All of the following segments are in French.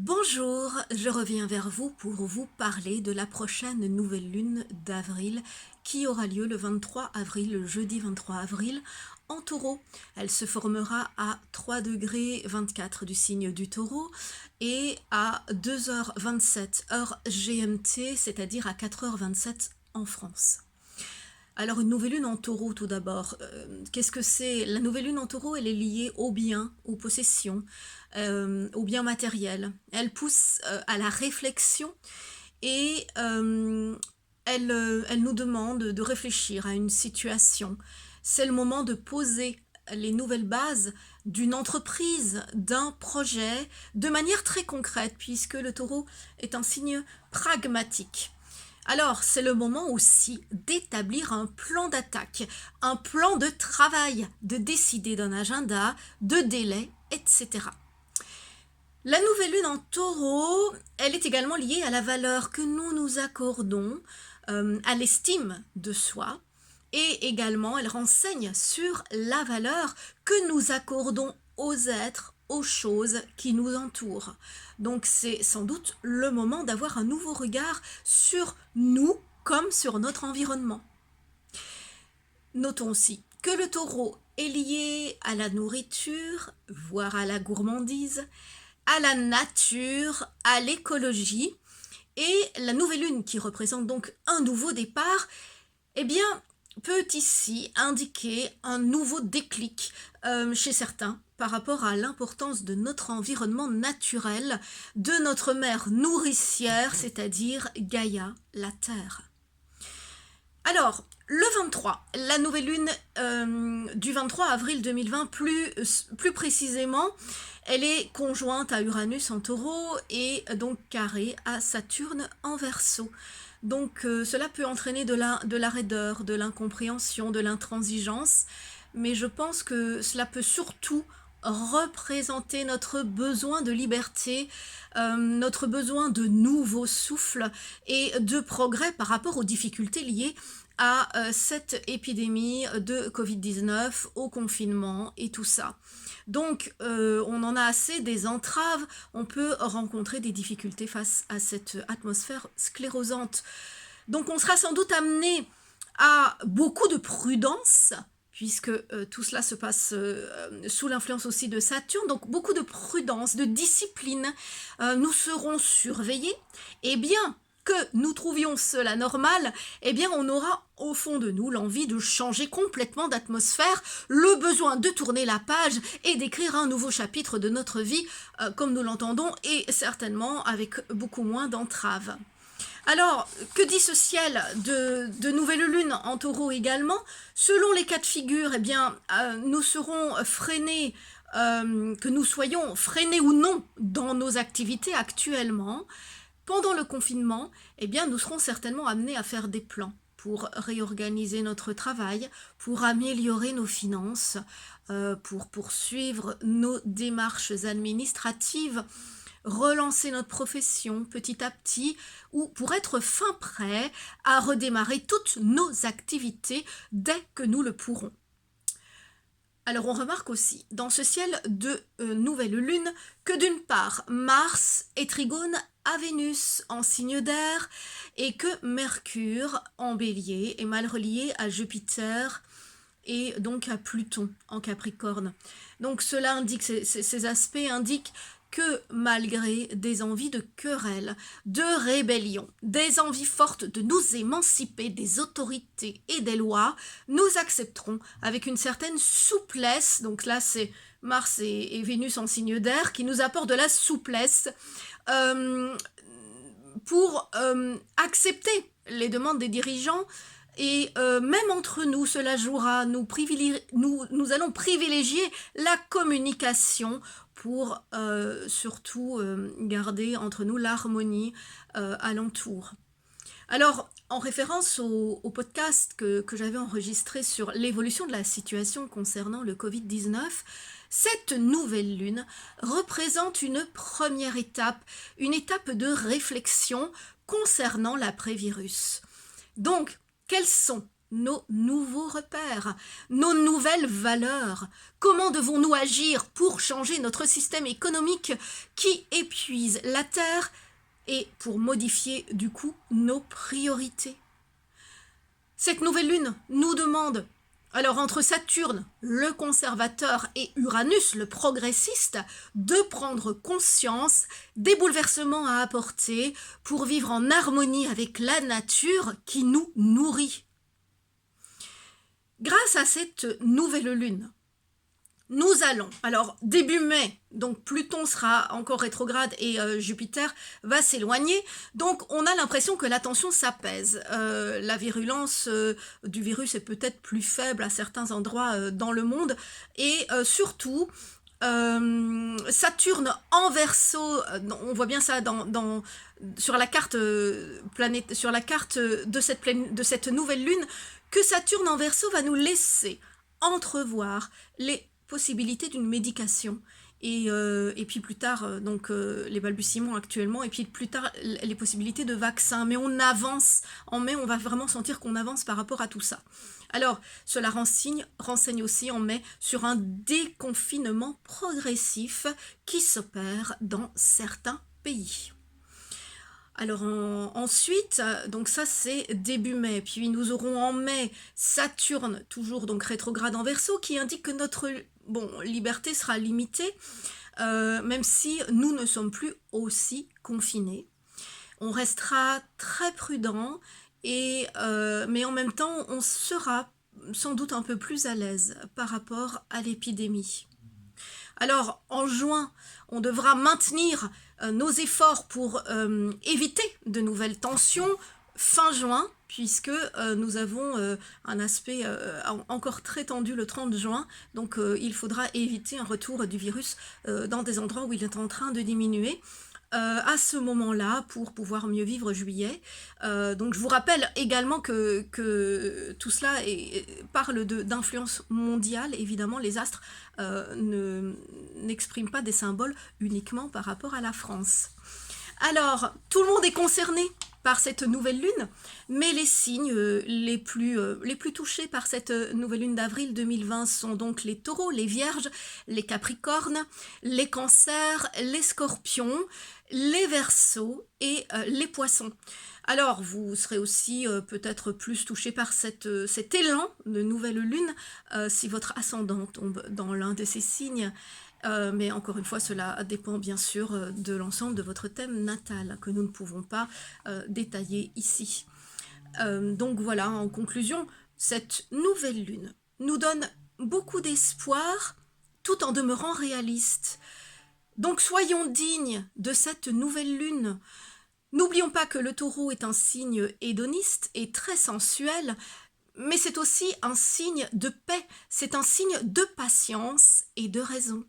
Bonjour, je reviens vers vous pour vous parler de la prochaine nouvelle lune d'avril qui aura lieu le 23 avril, le jeudi 23 avril, en Taureau. Elle se formera à 3 degrés 24 du signe du Taureau et à 2h27 heure GMT, c'est-à-dire à 4h27 en France. Alors une nouvelle lune en taureau tout d'abord, qu'est-ce que c'est? La nouvelle lune en taureau, elle est liée aux biens, aux possessions, aux biens matériels. Elle pousse à la réflexion et elle nous demande de réfléchir à une situation. C'est le moment de poser les nouvelles bases d'une entreprise, d'un projet, de manière très concrète, puisque le taureau est un signe pragmatique. Alors, c'est le moment aussi d'établir un plan d'attaque, un plan de travail, de décider d'un agenda, de délai, etc. La nouvelle lune en taureau, elle est également liée à la valeur que nous nous accordons, à l'estime de soi, et également elle renseigne sur la valeur que nous accordons aux êtres, aux choses qui nous entourent. Donc c'est sans doute le moment d'avoir un nouveau regard sur nous comme sur notre environnement. Notons aussi que le taureau est lié à la nourriture, voire à la gourmandise, à la nature, à l'écologie, et la nouvelle lune qui représente donc un nouveau départ, eh bien, peut ici indiquer un nouveau déclic chez certains par rapport à l'importance de notre environnement naturel, de notre mère nourricière, c'est-à-dire Gaïa, la Terre. Alors, le 23, la nouvelle lune du 23 avril 2020, plus précisément, elle est conjointe à Uranus en taureau et donc carrée à Saturne en verseau. Donc cela peut entraîner de la raideur, de l'incompréhension, de l'intransigeance, mais je pense que cela peut surtout représenter notre besoin de liberté, notre besoin de nouveau souffle et de progrès par rapport aux difficultés liées à cette épidémie de Covid-19, au confinement et tout ça. Donc on en a assez des entraves, on peut rencontrer des difficultés face à cette atmosphère sclérosante. Donc on sera sans doute amené à beaucoup de prudence, puisque tout cela se passe sous l'influence aussi de Saturne, donc beaucoup de prudence, de discipline. Nous serons surveillés, et bien que nous trouvions cela normal, eh bien on aura au fond de nous l'envie de changer complètement d'atmosphère, le besoin de tourner la page et d'écrire un nouveau chapitre de notre vie comme nous l'entendons, et certainement avec beaucoup moins d'entraves. Alors, que dit ce ciel de nouvelle lune en taureau également? Selon les cas de figure, eh bien, nous serons freinés, que nous soyons freinés ou non dans nos activités actuellement. Pendant le confinement, eh bien, nous serons certainement amenés à faire des plans pour réorganiser notre travail, pour améliorer nos finances, pour poursuivre nos démarches administratives, relancer notre profession petit à petit, ou pour être fin prêt à redémarrer toutes nos activités dès que nous le pourrons. Alors on remarque aussi dans ce ciel de nouvelle lune que d'une part Mars est trigone à Vénus en signe d'air et que Mercure en bélier est mal relié à Jupiter et donc à Pluton en Capricorne. Donc cela indique, ces aspects indiquent que malgré des envies de querelle, de rébellion, des envies fortes de nous émanciper des autorités et des lois, nous accepterons avec une certaine souplesse, donc là c'est Mars et Vénus en signe d'air, qui nous apportent de la souplesse pour accepter les demandes des dirigeants. Et même entre nous, cela jouera, nous allons privilégier la communication pour surtout garder entre nous l'harmonie alentour. Alors, en référence au podcast que j'avais enregistré sur l'évolution de la situation concernant le Covid-19, cette nouvelle lune représente une première étape, une étape de réflexion concernant l'après-virus. Donc, quelles sont nos nouveaux repères, nos nouvelles valeurs. Comment devons-nous agir pour changer notre système économique qui épuise la Terre et pour modifier du coup nos priorités? Cette nouvelle lune nous demande, alors entre Saturne, le conservateur, et Uranus, le progressiste, de prendre conscience des bouleversements à apporter pour vivre en harmonie avec la nature qui nous nourrit. Grâce à cette nouvelle lune, nous allons, alors début mai, donc Pluton sera encore rétrograde et Jupiter va s'éloigner, donc on a l'impression que la tension s'apaise. La virulence du virus est peut-être plus faible à certains endroits dans le monde, et surtout, Saturne en Verseau, on voit bien ça sur la carte sur la carte de cette nouvelle lune, que Saturne en Verseau va nous laisser entrevoir les possibilités d'une médication. Et puis plus tard, les balbutiements actuellement, et puis plus tard, les possibilités de vaccins. Mais on avance, en mai, on va vraiment sentir qu'on avance par rapport à tout ça. Alors, cela renseigne aussi en mai sur un déconfinement progressif qui s'opère dans certains pays. Alors ensuite, donc ça c'est début mai, puis nous aurons en mai Saturne, toujours donc rétrograde en Verseau, qui indique que notre liberté sera limitée, même si nous ne sommes plus aussi confinés. On restera très prudent, mais en même temps on sera sans doute un peu plus à l'aise par rapport à l'épidémie. Alors en juin, on devra maintenir nos efforts pour éviter de nouvelles tensions fin juin, puisque nous avons un aspect encore très tendu le 30 juin, donc il faudra éviter un retour du virus dans des endroits où il est en train de diminuer. À ce moment-là pour pouvoir mieux vivre juillet. Donc je vous rappelle également que tout cela parle d'influence mondiale. Évidemment, les astres n'expriment pas des symboles uniquement par rapport à la France. Alors, tout le monde est concerné par cette nouvelle lune, mais les signes les plus touchés par cette nouvelle lune d'avril 2020 sont donc les taureaux, les vierges, les capricornes, les cancers, les scorpions, les verseaux et les poissons. Alors, vous serez aussi peut-être plus touché par cet élan de nouvelle lune si votre ascendant tombe dans l'un de ces signes. Mais encore une fois, cela dépend bien sûr de l'ensemble de votre thème natal, que nous ne pouvons pas détailler ici. Donc voilà, en conclusion, cette nouvelle lune nous donne beaucoup d'espoir tout en demeurant réaliste. Donc soyons dignes de cette nouvelle lune. N'oublions pas que le taureau est un signe hédoniste et très sensuel, mais c'est aussi un signe de paix, c'est un signe de patience et de raison.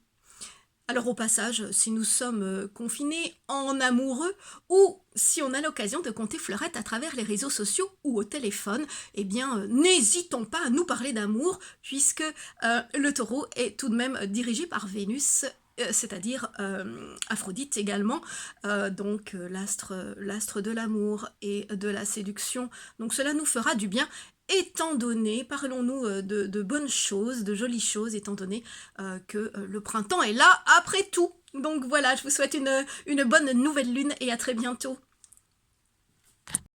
Alors au passage, si nous sommes confinés en amoureux ou si on a l'occasion de compter fleurette à travers les réseaux sociaux ou au téléphone, eh bien n'hésitons pas à nous parler d'amour puisque le taureau est tout de même dirigé par Vénus, c'est-à-dire Aphrodite également, donc l'astre de l'amour et de la séduction. Donc cela nous fera du bien. Étant donné, parlons-nous de bonnes choses, de jolies choses, étant donné que le printemps est là après tout. Donc voilà, je vous souhaite une bonne nouvelle lune et à très bientôt.